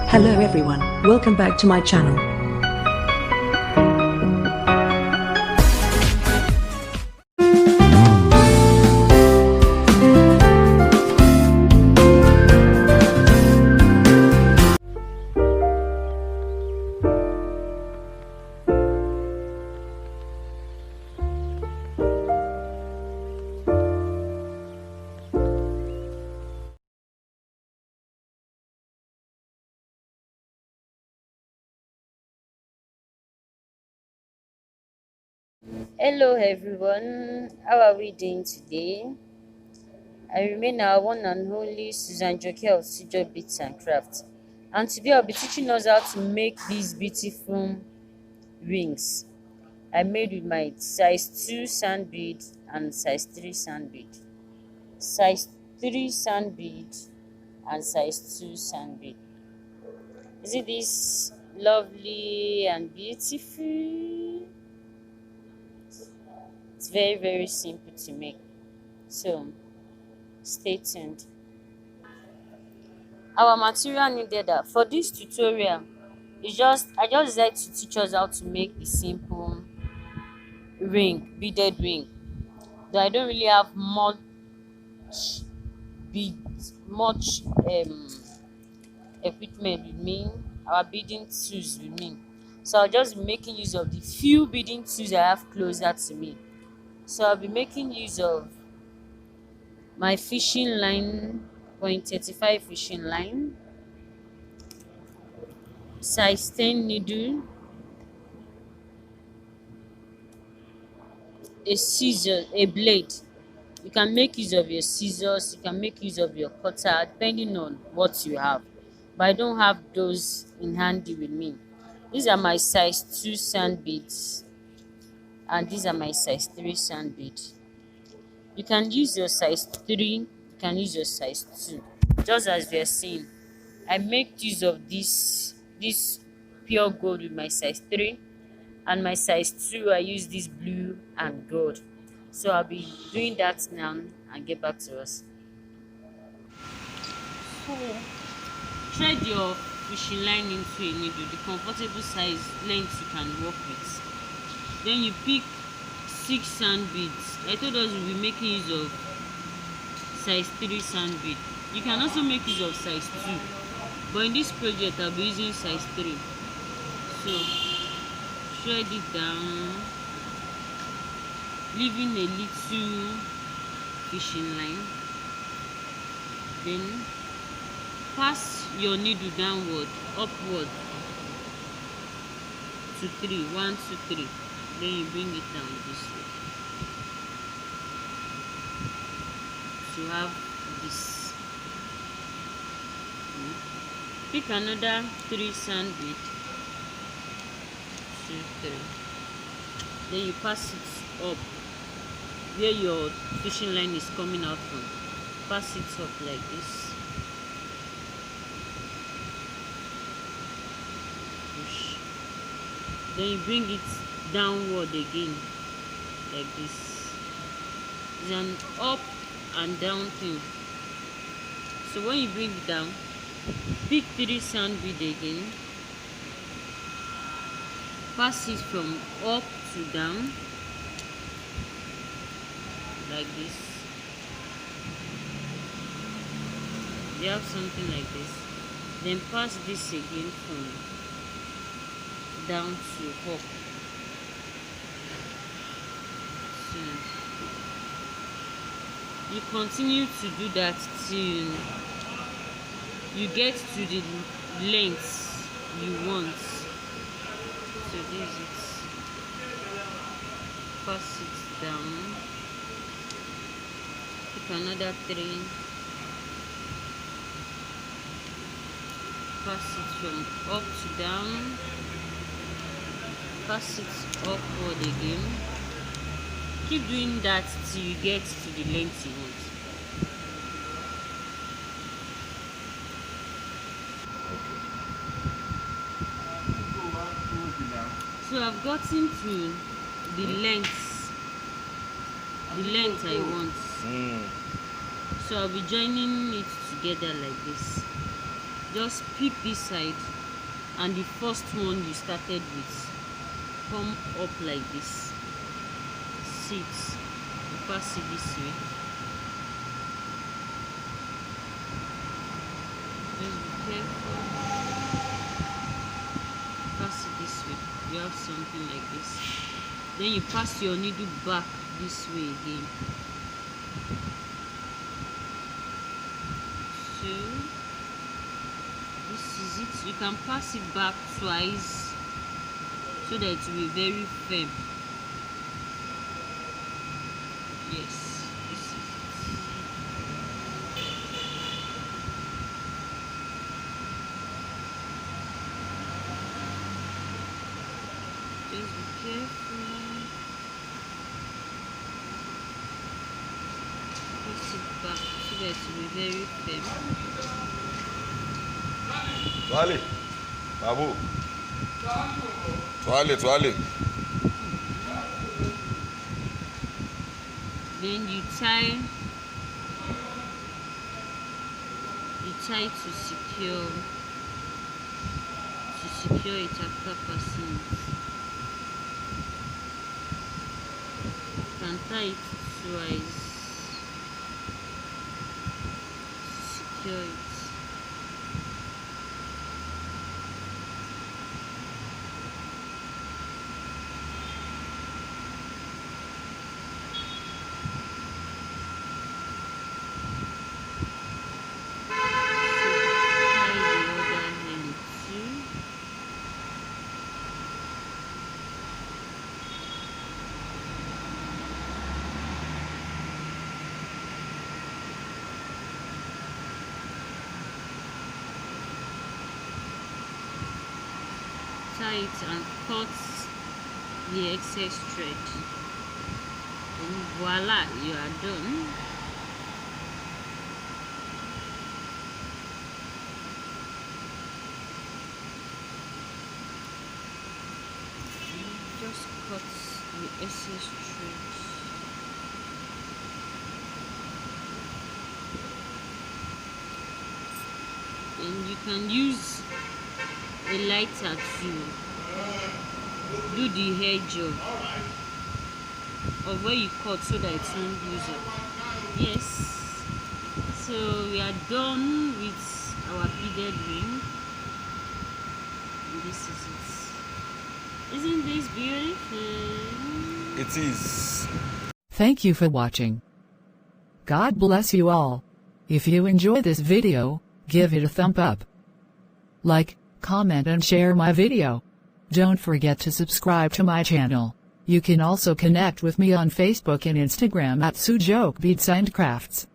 Hello everyone, welcome back to my channel. Hello everyone, how are we doing today? I remain our one and only Susan Joke of Studio Beats and Crafts, and today I'll be teaching us how to make these beautiful rings I made with my size 2 sand bead and size 3 sand bead. Size 3 sand bead and size 2 sand bead. Is it this lovely and beautiful? It's very simple to make. So stay tuned. Our material needed for this tutorial is I just like to teach us how to make the simple ring, beaded ring. Though I don't really have bead much equipment with me, our beading tools with me. So I'll just be making use of the few beading tools I have closer to me. So I'll be making use of my fishing line, 0.35 fishing line, size 10 needle, a scissor, a blade. You can make use of your scissors, you can make use of your cutter depending on what you have, but I don't have those in handy with me. These are my size 2 sand beads and these are my size 3 sand beads. You can use your size 3, you can use your size 2. Just as we are seeing, I make use of this pure gold with my size 3, and my size 2 I use this blue and gold. So I'll be doing that now and get back to us. So thread your fishing line into a needle, the comfortable size length you can work with. Then you pick 6 sand beads. I told us we'll be making use of size 3 sand bead. You can also make use of size 2, but in this project I'll be using size 3. So thread it down, leaving a little fishing line. Then pass your needle downward, upward to 3, 1 2 3. Then you bring it down this way to have this. Pick another 3 sand bead, 2 3. Then you pass it up where your fishing line is coming out from. Pass it up like this. Push. Then you bring it downward again like this. It's an up and down thing. So when you bring it down, pick 3 sand bead again, pass it from up to down like this. You have something like this. Then pass this again from down to up. So you continue to do that till you get to the length you want. So this is it. Pass it down. Pick another 3. Pass it from up to down. Pass it upward again. Keep doing that till you get to the length you want. So I've gotten to the length I want. So I'll be joining it together like this. just pick this side, and the first one you started with come up like this. See it, you pass it this way. Just be careful. Pass it this way. You have something like this. Then you pass your needle back this way again. So this is it. You can pass it back twice so that it will be very firm. Yes, this is it. Just be careful. Pass it back so that it will be very firm. Toile, Babu. Toile. Then you tie to secure it after passing it. You can tie it twice to secure it. Tie it and cut the excess thread, and voila, you are done. Just cut the excess thread. And you can use a lighter to do the edge of where you cut so that it won't lose up. Yes, so we are done with our beaded ring. And this is it. Isn't this beautiful? It is. Thank you for watching. God bless you all. If you enjoy this video, give it a thumb up. Like, comment and share my video. Don't forget to subscribe to my channel. You can also connect with me on Facebook and Instagram at Sujoke Beads and Crafts.